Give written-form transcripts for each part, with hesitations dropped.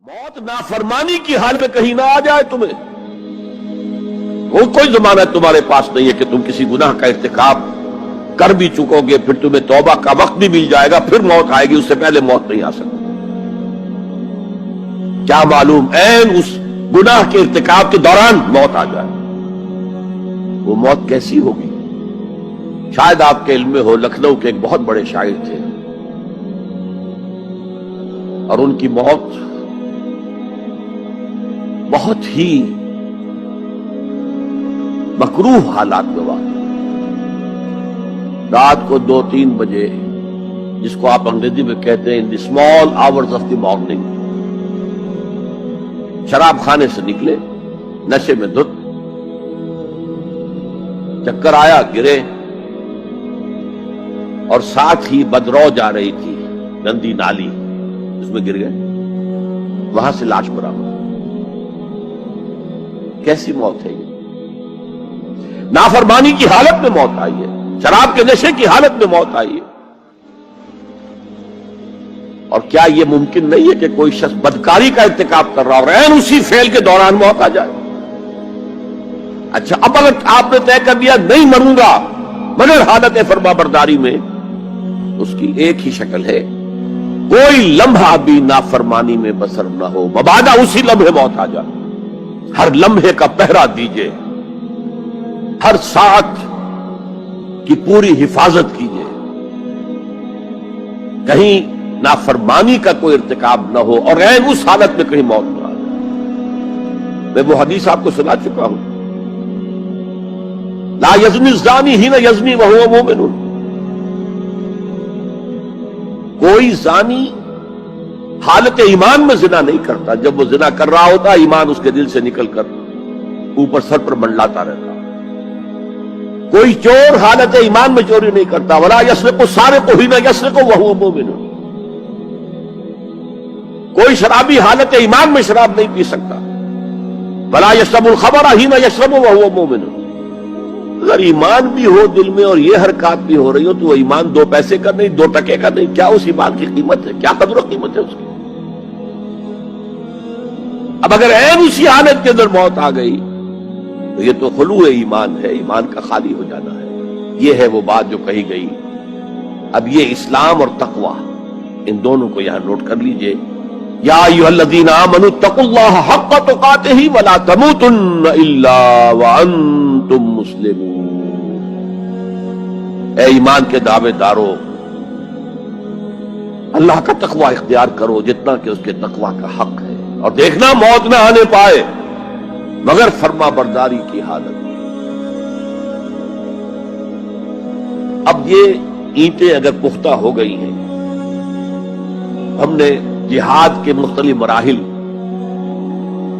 موت نافرمانی کی حال میں کہیں نہ آ جائے تمہیں. وہ کوئی ضمانت تمہارے پاس نہیں ہے کہ تم کسی گناہ کا ارتکاب کر بھی چکو گے, پھر تمہیں توبہ کا وقت بھی مل جائے گا, پھر موت آئے گی, اس سے پہلے موت نہیں آ سکتی. کیا معلوم عین اس گناہ کے ارتکاب کے دوران موت آ جائے. وہ موت کیسی ہوگی؟ شاید آپ کے علم میں ہو, لکھنؤ کے ایک بہت بڑے شاعر تھے اور ان کی موت بہت ہی مکروہ حالات میں واقع. رات کو 2-3 بجے, جس کو آپ انگریزی میں کہتے ہیں in the small hours of the morning, شراب خانے سے نکلے, نشے میں دھت, چکر آیا, گرے, اور ساتھ ہی بدرو جا رہی تھی گندی نالی, اس میں گر گئے, وہاں سے لاش برآمد. کیسی موت ہے یہ؟ نافرمانی کی حالت میں موت آئی ہے, شراب کے نشے کی حالت میں موت آئی ہے. اور کیا یہ ممکن نہیں ہے کہ کوئی شخص بدکاری کا ارتکاب کر رہا اور عین اسی فعل کے دوران موت آ جائے؟ اچھا, اب اگر آپ نے طے کر دیا نہیں مروں گا مگر حالت فرما برداری میں, اس کی ایک ہی شکل ہے, کوئی لمحہ بھی نافرمانی میں بسر نہ ہو, مبادا اسی لمحے موت آ جائے. ہر لمحے کا پہرا دیجئے, ہر ساتھ کی پوری حفاظت کیجئے, کہیں نافرمانی کا کوئی ارتکاب نہ ہو اور عین اس حالت میں کہیں موت نہ آ جائے. میں وہ حدیث آپ کو سنا چکا ہوں, لا یزنی الزانی حین یزنی وہو مومن. کوئی زانی حالت ایمان میں زنا نہیں کرتا, جب وہ زنا کر رہا ہوتا ایمان اس کے دل سے نکل کر اوپر سر پر منڈلاتا رہتا. کوئی چور حالت ایمان میں چوری نہیں کرتا, ولا یسرق السارق حین یسرق وہو مومن. کوئی شرابی حالت ایمان میں شراب نہیں پی سکتا, ولا یشرب الخمر حین یشرب وہو مومن. اگر ایمان بھی ہو دل میں اور یہ حرکات بھی ہو رہی ہو تو وہ ایمان 2 پیسے کا نہیں, 2 ٹکے کا نہیں. کیا اس ایمان کی قیمت ہے؟ کیا قدر و قیمت ہے اس کی؟ اب اگر عین اسی حالت کے اندر موت آ گئی تو یہ تو خلوع ایمان ہے, ایمان کا خالی ہو جانا ہے. یہ ہے وہ بات جو کہی گئی. اب یہ اسلام اور تقوی, ان دونوں کو یہاں نوٹ کر لیجئے. یا ایھا الذین آمنوا اتقوا اللہ حق تقاتہ ولا تموتن الا وانتم مسلمون. اے ایمان کے دعوے دارو, اللہ کا تقوی اختیار کرو جتنا کہ اس کے تقوی کا حق ہے, اور دیکھنا موت نہ آنے پائے مگر فرما برداری کی حالت. اب یہ اینٹیں اگر پختہ ہو گئی ہیں, ہم نے جہاد کے مختلف مراحل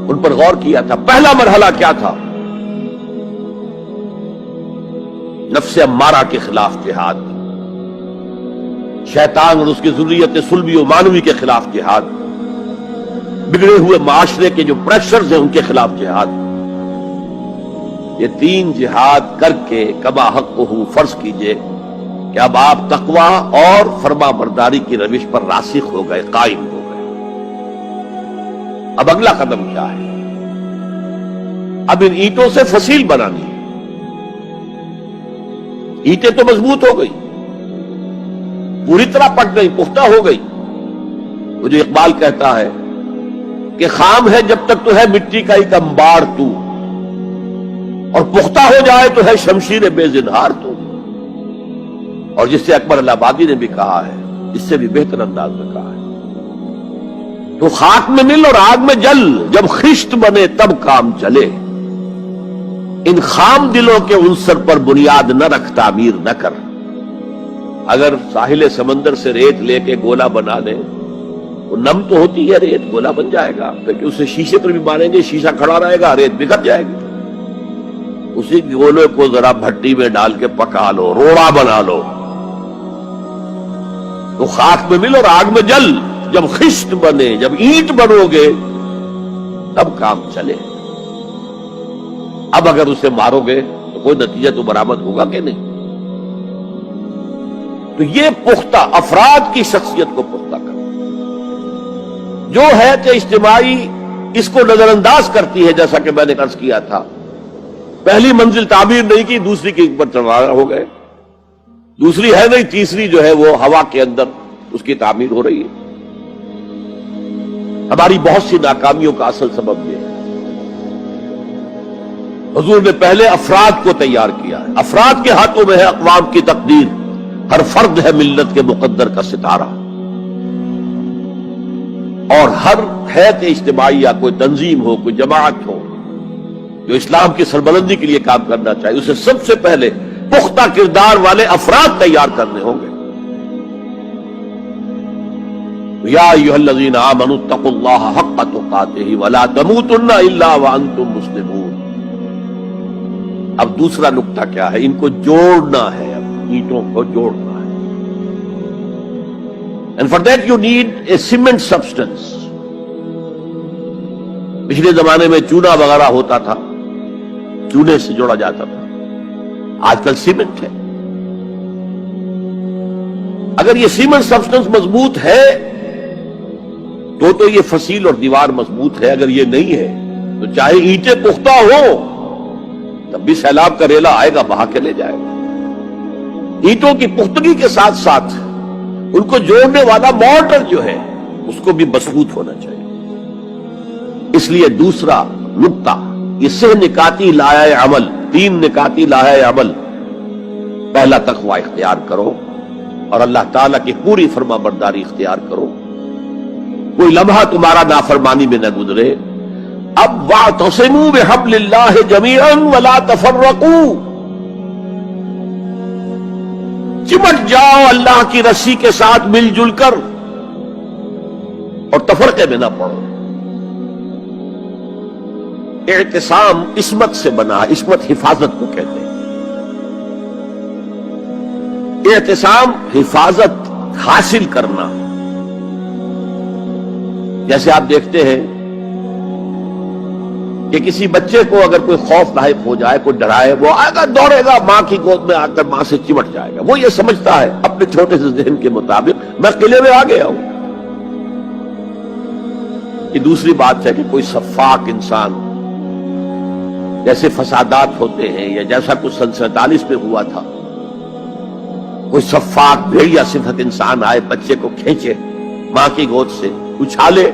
ان پر غور کیا تھا. پہلا مرحلہ کیا تھا؟ نفس امارہ کے خلاف جہاد, شیطان اور اس کی ذریت صلبی و مانوی کے خلاف جہاد, بگڑے ہوئے معاشرے کے جو پریشرز ہیں ان کے خلاف جہاد. یہ 3 جہاد کر کے کما حقہ فرض کیجئے کہ اب آپ تقوی اور فرما برداری کی روش پر راسخ ہو گئے, قائم ہو گئے. اب اگلا قدم کیا ہے؟ اب ان اینٹوں سے فصیل بنانی ہے. اینٹیں تو مضبوط ہو گئی, پوری طرح پٹ گئی, پختہ ہو گئی. وہ جو اقبال کہتا ہے کہ خام ہے جب تک تو ہے مٹی کا ایک انبار تو, اور پختہ ہو جائے تو ہے شمشیر بے زنہار تو. اور جس سے اکبر اللہ آبادی نے بھی کہا ہے, اس سے بھی بہتر انداز میں کہا ہے, تو خاک میں مل اور آگ میں جل, جب خشت بنے تب کام چلے. ان خام دلوں کے عنصر پر بنیاد نہ رکھ, تعمیر نہ کر. اگر ساحل سمندر سے ریت لے کے گولا بنا لیں, وہ نم تو ہوتی ہے ریت, گولا بن جائے گا, پھر اسے شیشے پر بھی ماریں گے, شیشہ کھڑا رہے گا, ریت بکھر جائے گی. اسی گولے کو ذرا بھٹی میں ڈال کے پکا لو, روڑا بنا لو, تو خاک میں مل اور آگ میں جل, جب خشت بنے, جب اینٹ بنو گے تب کام چلے. اب اگر اسے مارو گے تو کوئی نتیجہ تو برآمد ہوگا کہ نہیں. تو یہ پختہ افراد کی شخصیت کو پختہ کرنا. جو حیات اجتماعی اس کو نظر انداز کرتی ہے، جیسا کہ میں نے عرض کیا تھا، پہلی منزل تعمیر نہیں کی، دوسری کے اوپر چڑھانا ہو گئے، دوسری ہے نہیں، تیسری جو ہے وہ ہوا کے اندر اس کی تعمیر ہو رہی ہے۔ ہماری بہت سی ناکامیوں کا اصل سبب یہ ہے۔ حضور نے پہلے افراد کو تیار کیا ہے، افراد کے ہاتھوں میں ہے اقوام کی تقدیر، ہر فرد ہے ملت کے مقدر کا ستارہ، اور ہر حیات اجتماعی یا کوئی تنظیم ہو، کوئی جماعت ہو جو اسلام کی سربلندی کے لیے کام کرنا چاہیے، اسے سب سے پہلے پختہ کردار والے افراد تیار کرنے ہوں گے۔ یا ایھا الذین آمنوا اتقوا اللہ حق تقاتہ ولا تموتن الا وانتم مسلمون۔ اب دوسرا نقطہ کیا ہے؟ ان کو جوڑنا ہے، اب اینٹوں کو جوڑنا ہے۔ And for that you need a cement substance۔ پچھلے زمانے میں چونا وغیرہ ہوتا تھا، چونے سے جوڑا جاتا تھا، آج کل سیمنٹ ہے۔ اگر یہ سیمنٹ سبسٹنس مضبوط ہے تو یہ فصیل اور دیوار مضبوط ہے، اگر یہ نہیں ہے تو چاہے اینٹیں پختہ ہو تب بھی سیلاب کا ریلا آئے گا، بہا کے لے جائے گا۔ اینٹوں کی پختگی کے ساتھ ساتھ ان کو جوڑنے والا مورٹر جو ہے اس کو بھی مضبوط ہونا چاہیے۔ اس لیے دوسرا نقطہ، یہ سہ نکاتی لائحہ عمل، 3 نکاتی لائحہ عمل۔ پہلا تقوی اختیار کرو اور اللہ تعالیٰ کی پوری فرما برداری اختیار کرو، کوئی لمحہ تمہارا نافرمانی میں نہ گزرے۔ اب واعتصموا بحبل اللہ جمیعا ولا تفرقوا، چمٹ جاؤ اللہ کی رسی کے ساتھ مل جل کر اور تفرقے میں نہ پڑو۔ اعتصام عصمت سے بنا، عصمت حفاظت کو کہتے ہیں۔ اعتصام حفاظت حاصل کرنا، جیسے آپ دیکھتے ہیں کہ کسی بچے کو اگر کوئی خوف لاحق ہو جائے، کوئی ڈرائے، وہ آئے گا، دوڑے گا ماں کی گود میں آ کر ماں سے چمٹ جائے گا۔ وہ یہ سمجھتا ہے اپنے چھوٹے سے ذہن کے مطابق میں قلعے میں آ گیا ہوں۔ یہ دوسری بات ہے کہ کوئی شفاق انسان، جیسے فسادات ہوتے ہیں یا جیسا کچھ سن 47 میں ہوا تھا، کوئی شفاق بھیڑیا صفت انسان آئے، بچے کو کھینچے ماں کی گود سے، اچھالے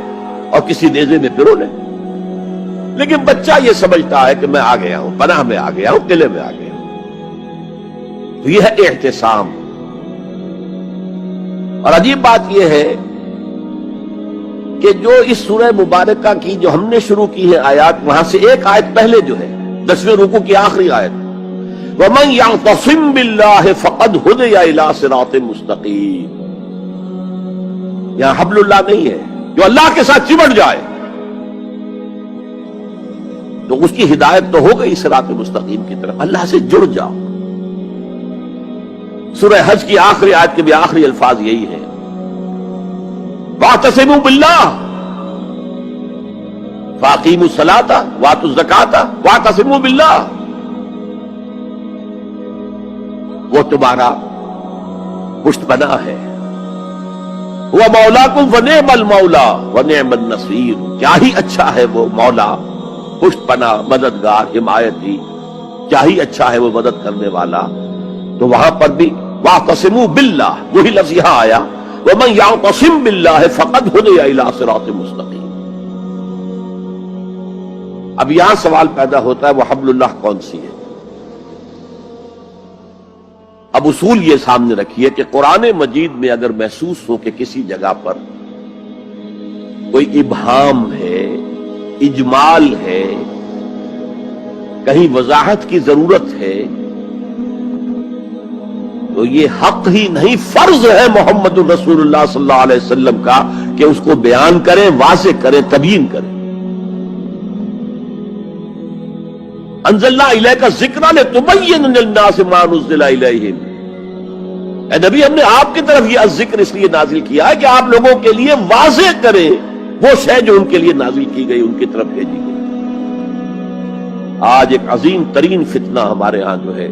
اور کسی نیزے میں پرو لے۔ لیکن بچہ یہ سمجھتا ہے کہ میں آ گیا ہوں، پناہ میں آ گیا ہوں، قلعے میں آ گیا ہوں۔ تو یہ ہے اعتصام۔ اور عجیب بات یہ ہے کہ جو اس سورہ مبارکہ کی جو ہم نے شروع کی ہے آیات، وہاں سے ایک آیت پہلے جو ہے 10ویں رکوع کی آخری آیت، وَمَن يَعْتَصِم بِاللَّهِ فَقَدْ هُدِيَ إِلَىٰ صِرَاطٍ مُسْتَقِيمٍ۔ یہاں حبل اللہ نہیں ہے، جو اللہ کے ساتھ چمٹ جائے تو اس کی ہدایت تو ہو گئی صراط مستقیم کی طرف، اللہ سے جڑ جاؤ۔ سورہ حج کی آخری آیت کے بھی آخری الفاظ یہی ہیں، وَاعْتَصِمُوا بِاللَّهِ فَأَقِیمُوا الصَّلَاةَ وَآتُوا الزَّکَاةَ وَاعْتَصِمُوا بِاللَّهِ۔ وہ تمہارا پشت پناہ ہے، وہ مولاکم ونعم المولا ونعم النصیر، کیا ہی اچھا ہے وہ مولا، پشت پناہ، مددگار، حمایتی، کیا ہی اچھا ہے وہ مدد کرنے والا۔ تو وہاں پر بھی واعتصموا باللہ، وہی لفظ یہاں آیا، ومن یعتصم باللہ فقد ہدی الی صراط مستقیم۔ اب یہاں سوال پیدا ہوتا ہے وہ حبل اللہ کون سی ہے؟ اب اصول یہ سامنے رکھیے کہ قرآن مجید میں اگر محسوس ہو کہ کسی جگہ پر کوئی ابہام ہے، اجمال ہے، کہیں وضاحت کی ضرورت ہے، تو یہ حق ہی نہیں، فرض ہے محمد الرسول اللہ صلی اللہ علیہ وسلم کا کہ اس کو بیان کریں، واضح کریں، تبیین کریں۔ انزلنا الیک الذکر لتبین للناس ما نزل الیہم۔ اے نبی، ہم نے آپ کی طرف یہ ذکر اس لیے نازل کیا ہے کہ آپ لوگوں کے لیے واضح کریں وہ شے جو ان کے لیے نازل کی گئی، ان کی طرف بھیجی گئی۔ آج ایک عظیم ترین فتنہ ہمارے ہاں جو ہے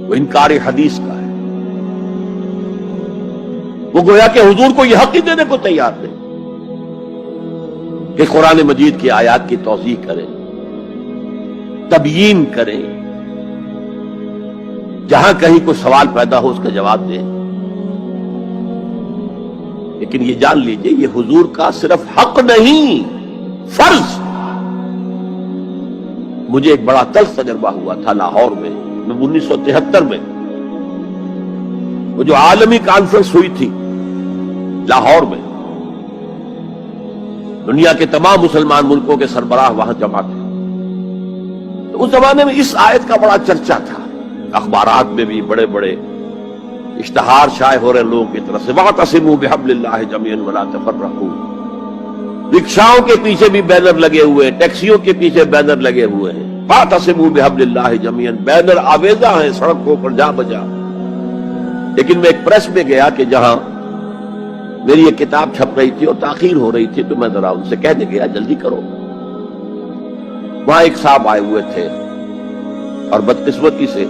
وہ انکار حدیث کا ہے۔ وہ گویا کہ حضور کو یہ حق ہی دینے کو تیار نہیں۔ کہ قرآن مجید کی آیات کی توضیح کریں، تبیین کریں، جہاں کہیں کوئی سوال پیدا ہو اس کا جواب دیں. لیکن یہ جان لیجئے یہ حضور کا صرف حق نہیں، فرض. مجھے ایک بڑا تلخ تجربہ ہوا تھا لاہور میں 1973 میں، وہ جو عالمی کانفرنس ہوئی تھی لاہور میں، دنیا کے تمام مسلمان ملکوں کے سربراہ وہاں جمع تھے. تو اس زمانے میں اس آیت کا بڑا چرچا تھا، اخبارات میں بھی بڑے بڑے اشتہار شائع ہو رہے لوگوں کی طرف سے، وَاعْتَصِمُوا بِحَبْلِ اللَّهِ جَمِيعًا وَلَا تَفَرَّقُوا. رکشاؤں کے پیچھے بھی بینر لگے ہوئے ہیں، ٹیکسیوں کے پیچھے بینر لگے ہوئے ہیں، وَاعْتَصِمُوا بِحَبْلِ اللَّهِ جَمِيعًا، بینر آویزاں ہیں سڑکوں پر جا بجا. لیکن میں ایک پریس میں گیا کہ جہاں میری ایک کتاب چھپ رہی تھی اور تاخیر ہو رہی تھی، تو میں ذرا ان سے کہنے گیا جلدی کرو. وہاں ایک صاحب آئے ہوئے تھے اور بدقسمتی سے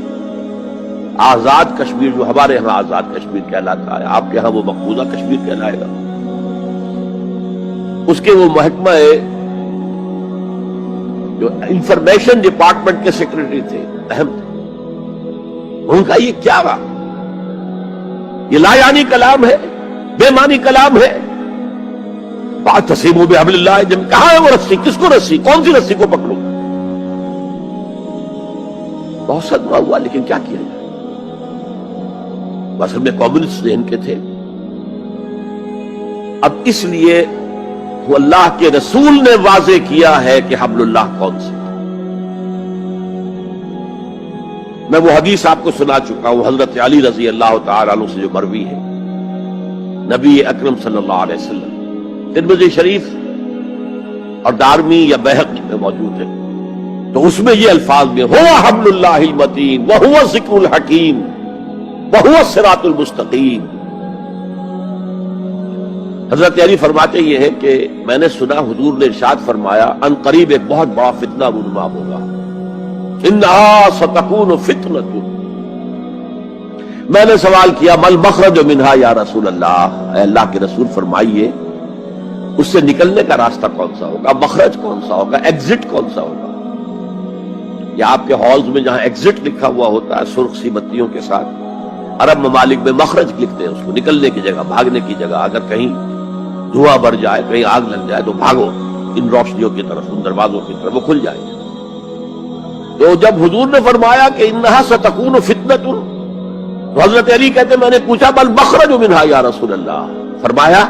آزاد کشمیر، جو ہمارے ہاں آزاد کشمیر کہلاتا ہے، آپ کے ہاں وہ مقبوضہ کشمیر کہلائے گا، اس کے وہ محکمہ جو انفارمیشن ڈپارٹمنٹ کے سیکرٹری تھے، اہم تھے. ان کا یہ کیا رہا؟ یہ لا یعنی کلام ہے، بے معنی کلام ہے. فَاعْتَصِمُوا بِحَبْلِ اللَّهِ جَمِيعًا، کہاں ہے وہ رسی؟ کس کو رسی؟ کون سی رسی کو پکڑوں؟ بہت صدمہ ہوا، لیکن کیا کیا جائے؟ اصل میں کمیونسٹ ذہن کے تھے. اب اس لیے وہ اللہ کے رسول نے واضح کیا ہے کہ حبل اللہ کون سی. میں وہ حدیث آپ کو سنا چکا ہوں، حضرت علی رضی اللہ تعالی عنہ سے جو مروی ہے، نبی اکرم صلی اللہ علیہ وسلم، ترمذی شریف اور دارمی یا بیہقی میں موجود ہے. تو اس میں یہ الفاظ میں ہوا حبل اللہ المتین وہو الذکر الحکیم وہو الصراط المستقیم. حضرت علی فرماتے یہ ہے کہ میں نے سنا حضور نے ارشاد فرمایا ان قریب ایک بہت بڑا فتنہ رونما ہوگا، انہا ستکون فتنۃ. میں نے سوال کیا مل مخرج منہا یا رسول اللہ، اے اللہ کے رسول فرمائیے اس سے نکلنے کا راستہ کون سا ہوگا، مخرج کون سا ہوگا، ایگزٹ کون سا ہوگا. یا آپ کے ہالز میں جہاں ایگزٹ لکھا ہوا ہوتا ہے سرخ سی بتیوں کے ساتھ، عرب ممالک میں مخرج لکھتے ہیں اس کو، نکلنے کی جگہ، بھاگنے کی جگہ. اگر کہیں دھواں بھر جائے، کہیں آگ لگ جائے تو بھاگو ان روشنیوں کی طرف، ان دروازوں کی طرف، وہ کھل جائیں گے. تو جب حضور نے فرمایا کہ انہا ستکون فتنۃ، تو حضرت علی کہتے میں نے پوچھا بل مخرج منہا یا رسول اللہ، فرمایا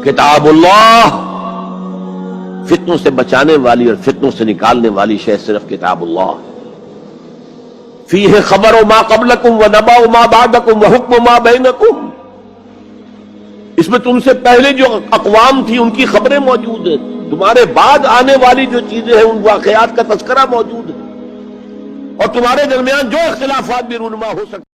کتاب اللہ، فتنوں سے بچانے والی اور فتنوں سے نکالنے والی شے صرف کتاب اللہ. فیہ خبر ما قبلکم ونبأ ما بعدکم وحکم ما بینکم، اس میں تم سے پہلے جو اقوام تھی ان کی خبریں موجود ہیں، تمہارے بعد آنے والی جو چیزیں ہیں ان واقعات کا تذکرہ موجود ہے، اور تمہارے درمیان جو اختلافات بھی رونما ہو سکتے